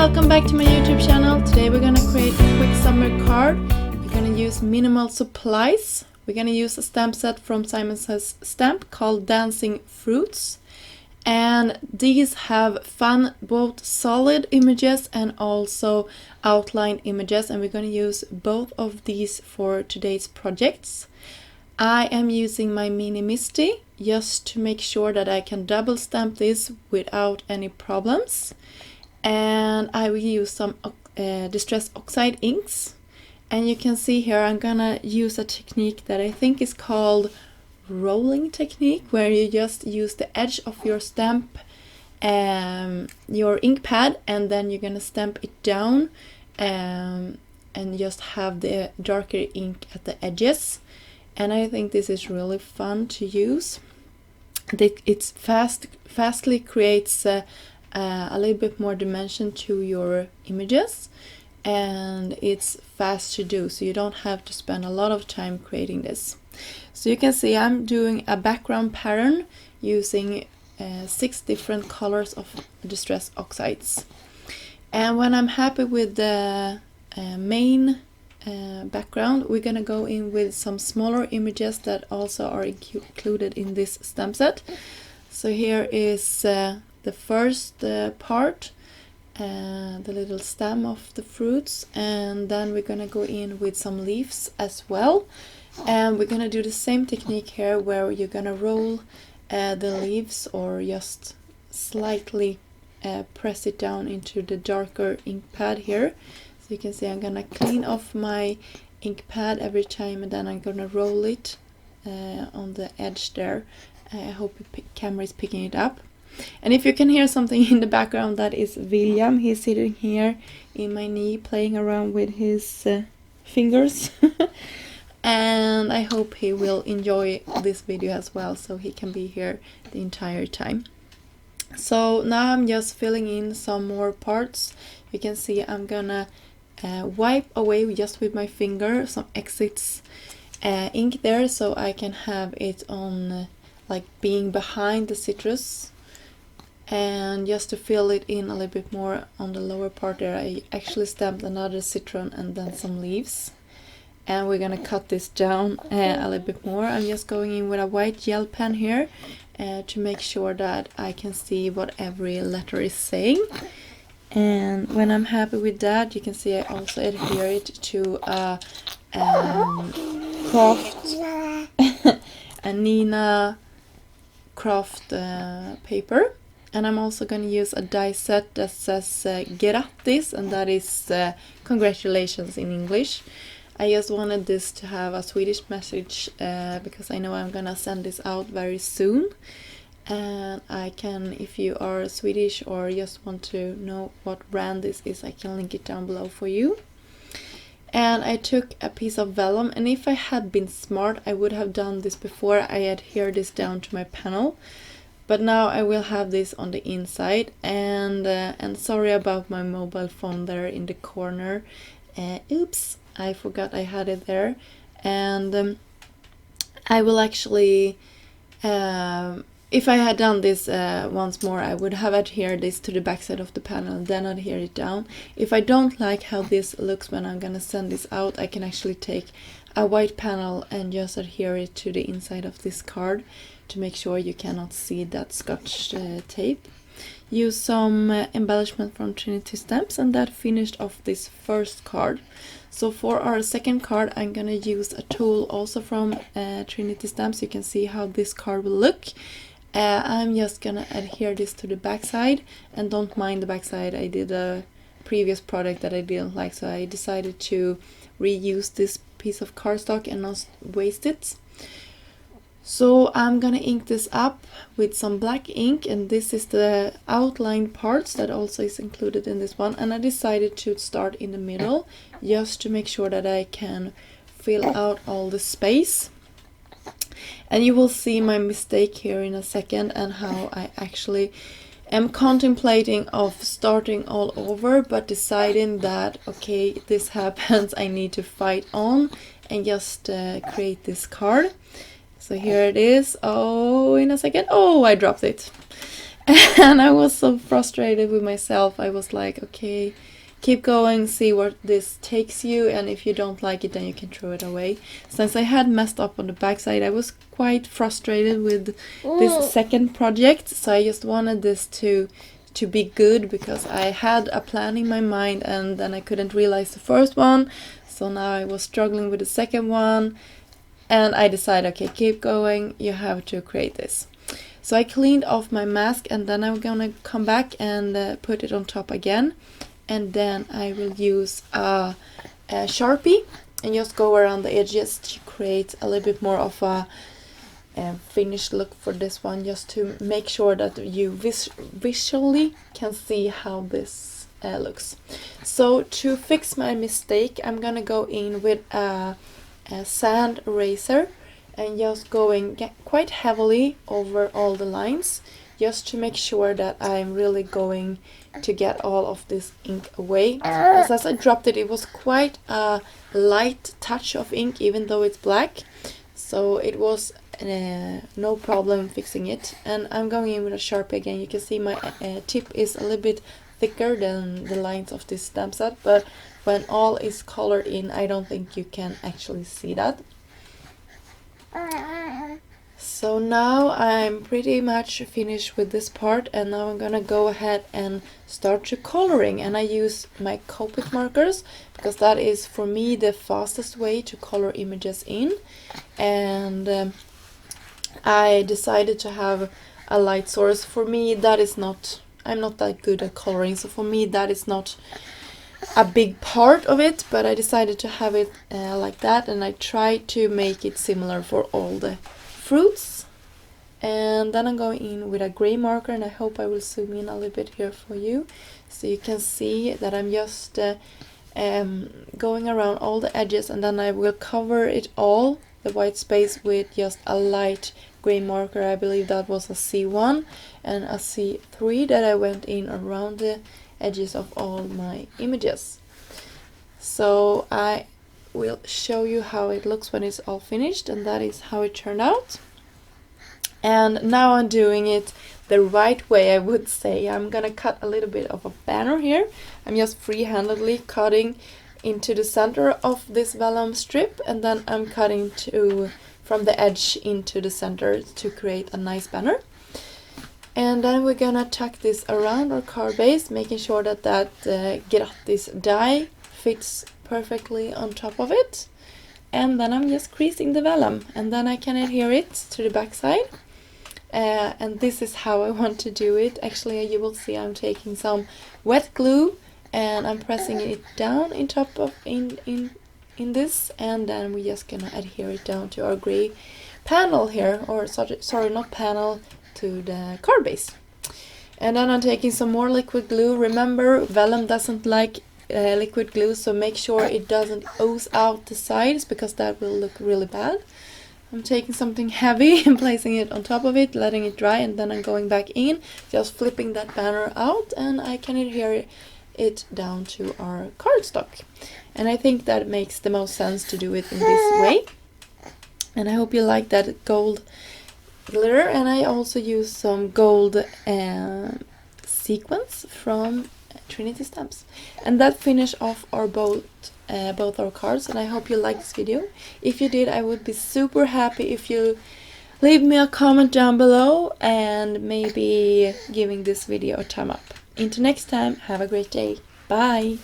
welcome back to my YouTube channel. Today we're gonna create a quick summer card. We're gonna use minimal supplies. We're gonna use a stamp set from Simon Says Stamp called Dancing Fruits. And these have fun, both solid images and also outline images, and we're gonna use both of these for today's projects. I am using my Mini Misty just to make sure that I can double stamp this without any problems. And I will use some Distress Oxide inks. And you can see here I'm gonna use a technique that I think is called rolling technique, where you just use the edge of your stamp, your ink pad, and then you're gonna stamp it down and just have the darker ink at the edges. And I think this is really fun to use. It's fastly creates a little bit more dimension to your images, and it's fast to do, so you don't have to spend a lot of time creating this. So you can see I'm doing a background pattern using 6 different colors of Distress Oxides. And when I'm happy with the main background, we're gonna go in with some smaller images that also are included in this stamp set. So here is the first part, the little stem of the fruits, and then we're gonna go in with some leaves as well. And we're gonna do the same technique here, where you're gonna roll the leaves or just slightly press it down into the darker ink pad here. So you can see I'm gonna clean off my ink pad every time, and then I'm gonna roll it on the edge there. I hope the camera is picking it up. And if you can hear something in the background, that is William. He's sitting here in my knee playing around with his fingers. And I hope he will enjoy this video as well, so he can be here the entire time. So now I'm just filling in some more parts. You can see I'm gonna wipe away just with my finger some excess ink there, so I can have it on like being behind the citrus. And just to fill it in a little bit more on the lower part there, I actually stamped another citron and then some leaves. And we're gonna cut this down a little bit more. I'm just going in with a white gel pen here to make sure that I can see what every letter is saying. And when I'm happy with that, you can see I also adhere it to a craft, a Nina craft paper. And I'm also going to use a die set that says grattis, and that is congratulations in English. I just wanted this to have a Swedish message because I know I'm going to send this out very soon. And I can, if you are Swedish or just want to know what brand this is, I can link it down below for you. And I took a piece of vellum, and if I had been smart, I would have done this before I adhere this down to my panel. But now I will have this on the inside, and sorry about my mobile phone there in the corner. Oops, I forgot I had it there. And I will actually, if I had done this once more, I would have adhered this to the back side of the panel and then adhere it down. If I don't like how this looks when I'm gonna send this out, I can actually take a white panel and just adhere it to the inside of this card to make sure you cannot see that scotch tape. Use some embellishment from Trinity Stamps, and that finished off this first card. So for our second card, I'm gonna use a tool also from Trinity Stamps. You can see how this card will look. I'm just gonna adhere this to the back side, and don't mind the back side. I did a previous product that I didn't like, so I decided to reuse this piece of cardstock and not waste it. So I'm gonna ink this up with some black ink, and this is the outline parts that also is included in this one. And I decided to start in the middle just to make sure that I can fill out all the space. And you will see my mistake here in a second, and how I actually am contemplating of starting all over, but deciding that okay, this happens, I need to fight on and just create this card. So here it is. Oh, in a second. Oh, I dropped it. And I was so frustrated with myself. I was like, okay, keep going, see where this takes you, and if you don't like it, then you can throw it away. Since I had messed up on the backside, I was quite frustrated with this second project, so I just wanted this to be good, because I had a plan in my mind and then I couldn't realize the first one, so now I was struggling with the second one, and I decided, okay, keep going, you have to create this. So I cleaned off my mask, and then I'm gonna come back and put it on top again, and then I will use a Sharpie and just go around the edges to create a little bit more of a finished look for this one, just to make sure that you visually can see how this looks. So to fix my mistake, I'm gonna go in with a sand eraser and just going quite heavily over all the lines, just to make sure that I'm really going to get all of this ink away. As I dropped it, it was quite a light touch of ink, even though it's black, so it was no problem fixing it. And I'm going in with a Sharpie again. You can see my tip is a little bit thicker than the lines of this stamp set, but when all is colored in, I don't think you can actually see that. So now I'm pretty much finished with this part, and now I'm gonna go ahead and start to coloring. And I use my Copic markers, because that is for me the fastest way to color images in. And I decided to have a light source. For me, that is not, I'm not that good at coloring, so for me that is not a big part of it, but I decided to have it like that, and I tried to make it similar for all the fruits. And then I'm going in with a gray marker, and I hope I will zoom in a little bit here for you, so you can see that I'm just going around all the edges, and then I will cover it all, the white space, with just a light gray marker. I believe that was a C1 and a C3 that I went in around the edges of all my images. So I will show you how it looks when it's all finished, and that is how it turned out. And now I'm doing it the right way, I would say. I'm gonna cut a little bit of a banner here. I'm just free-handedly cutting into the center of this vellum strip, and then I'm cutting from the edge into the center to create a nice banner. And then we're gonna tuck this around our card base, making sure that gratis die fits perfectly on top of it. And then I'm just creasing the vellum, and then I can adhere it to the back side. And this is how I want to do it. Actually, you will see I'm taking some wet glue and I'm pressing it down in top of in this, and then we're just gonna adhere it down to our gray panel here, or sorry, not panel, to the card base. And then I'm taking some more liquid glue. Remember, vellum doesn't like liquid glue, so make sure it doesn't ooze out the sides, because that will look really bad. I'm taking something heavy and placing it on top of it, letting it dry, and then I'm going back in, just flipping that banner out, and I can adhere it down to our cardstock. And I think that makes the most sense to do it in this way. And I hope you like that gold glitter, and I also use some gold sequins from Trinity Stamps. And that finished off our both our cards, and I hope you liked this video. If you did, I would be super happy if you leave me a comment down below, and maybe giving this video a thumb up. Until next time, have a great day. Bye!